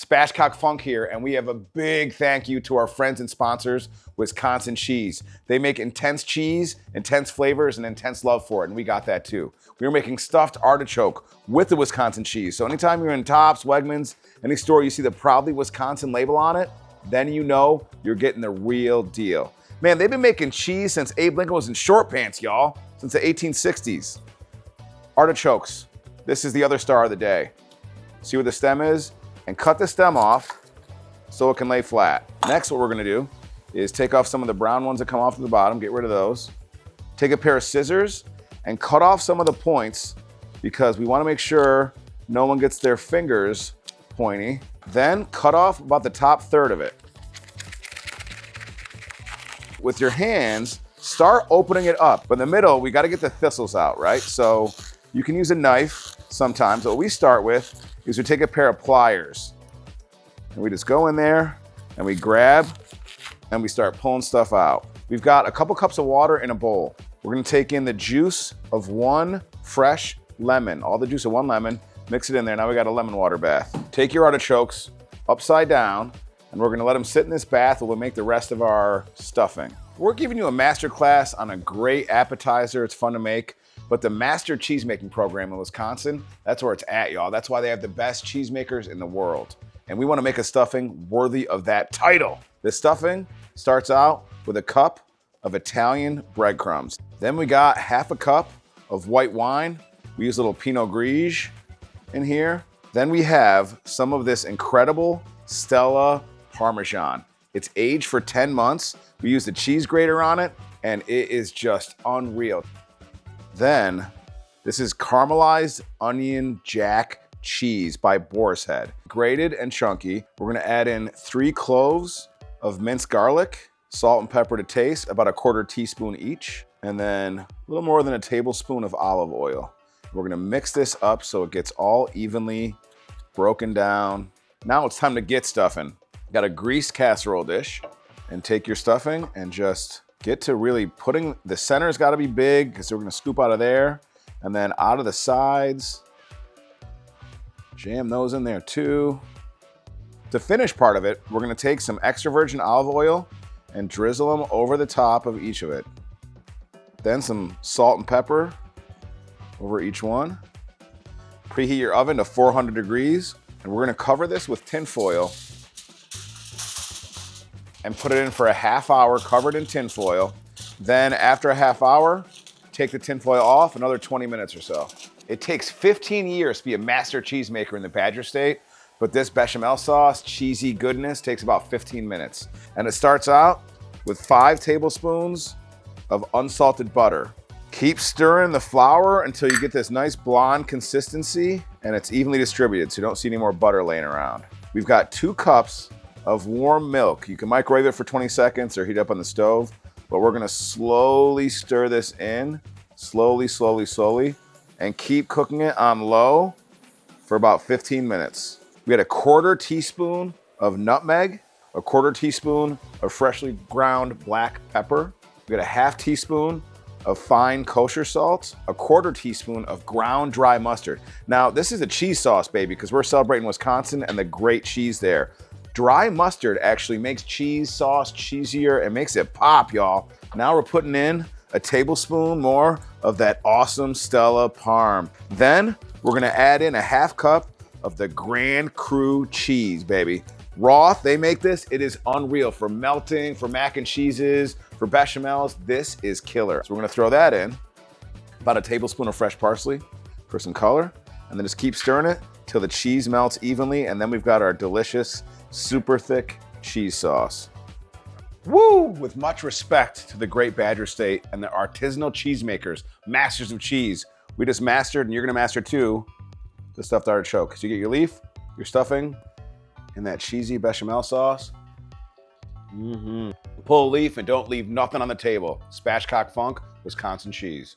Spatchcock Funk here, and we have a big thank you to our friends and sponsors, Wisconsin Cheese. They make intense cheese, intense flavors, and intense love for it, and we got that too. We are making stuffed artichoke with the Wisconsin cheese. So anytime you're in Tops, Wegmans, any store you see the Proudly Wisconsin label on it, then you know you're getting the real deal. Man, they've been making cheese since Abe Lincoln was in short pants, y'all, since the 1860s. Artichokes. This is the other star of the day. See where the stem is? And cut the stem off so it can lay flat. Next, what we're gonna do is take off some of the brown ones that come off at the bottom, get rid of those. Take a pair of scissors and cut off some of the points because we wanna make sure no one gets their fingers pointy. Then cut off about the top third of it. With your hands, start opening it up. But in the middle, we gotta get the thistles out, right? So you can use a knife sometimes. What we start with is we take a pair of pliers and we just go in there and we grab and we start pulling stuff out. We've got a couple cups of water in a bowl. We're gonna take in the juice of one fresh lemon, all the juice of one lemon, mix it in there. Now we got a lemon water bath. Take your artichokes upside down and we're gonna let them sit in this bath while we make the rest of our stuffing. We're giving you a master class on a great appetizer. It's fun to make. But the Master Cheesemaking Program in Wisconsin, that's where it's at, y'all. That's why they have the best cheesemakers in the world. And we want to make a stuffing worthy of that title. This stuffing starts out with a cup of Italian breadcrumbs. Then we got half a cup of white wine. We use a little Pinto Grigio in here. Then we have some of this incredible Stella parmesan. It's aged for 10 months. We use the cheese grater on it, and it is just unreal. Then, this is caramelized onion jack cheese by Boar's Head. Grated and chunky. We're gonna add in 3 cloves of minced garlic, salt and pepper to taste, about 1/4 teaspoon each, and then a little more than a tablespoon of olive oil. We're gonna mix this up so it gets all evenly broken down. Now it's time to get stuffing. Got a greased casserole dish, and take your stuffing and just get to really putting, the center's gotta be big because we're gonna scoop out of there and then out of the sides. Jam those in there too. The finished part of it, we're gonna take some extra virgin olive oil and drizzle them over the top of each of it. Then some salt and pepper over each one. Preheat your oven to 400 degrees and we're gonna cover this with tin foil and put it in for a half hour covered in tin foil. Then after a half hour, take the tin foil off, another 20 minutes or so. It takes 15 years to be a master cheesemaker in the Badger State, but this bechamel sauce, cheesy goodness, takes about 15 minutes. And it starts out with 5 tablespoons of unsalted butter. Keep stirring the flour until you get this nice blonde consistency and it's evenly distributed so you don't see any more butter laying around. We've got 2 cups of warm milk. You can microwave it for 20 seconds or heat up on the stove, but we're gonna slowly stir this in, slowly, and keep cooking it on low for about 15 minutes. We had 1/4 teaspoon of nutmeg, 1/4 teaspoon of freshly ground black pepper. We got a 1/2 teaspoon of fine kosher salt, 1/4 teaspoon of ground dry mustard. Now, this is a cheese sauce, baby, because we're celebrating Wisconsin and the great cheese there. Dry mustard actually makes cheese sauce cheesier and makes it pop, y'all. Now we're putting in a tablespoon more of that awesome Stella parm. Then we're gonna add in a 1/2 cup of the Grand Cru cheese, baby. Roth, they make this, it is unreal for melting, for mac and cheeses, for bechamels. This is killer. So we're gonna throw that in, about a tablespoon of fresh parsley for some color, and then just keep stirring it till the cheese melts evenly, and then we've got our delicious, super thick cheese sauce. Woo! With much respect to the great Badger State and the artisanal cheesemakers, masters of cheese. We just mastered, and you're gonna master too, the stuffed artichoke. So you get your leaf, your stuffing, and that cheesy bechamel sauce. Pull a leaf and don't leave nothing on the table. Spatchcock Funk, Wisconsin cheese.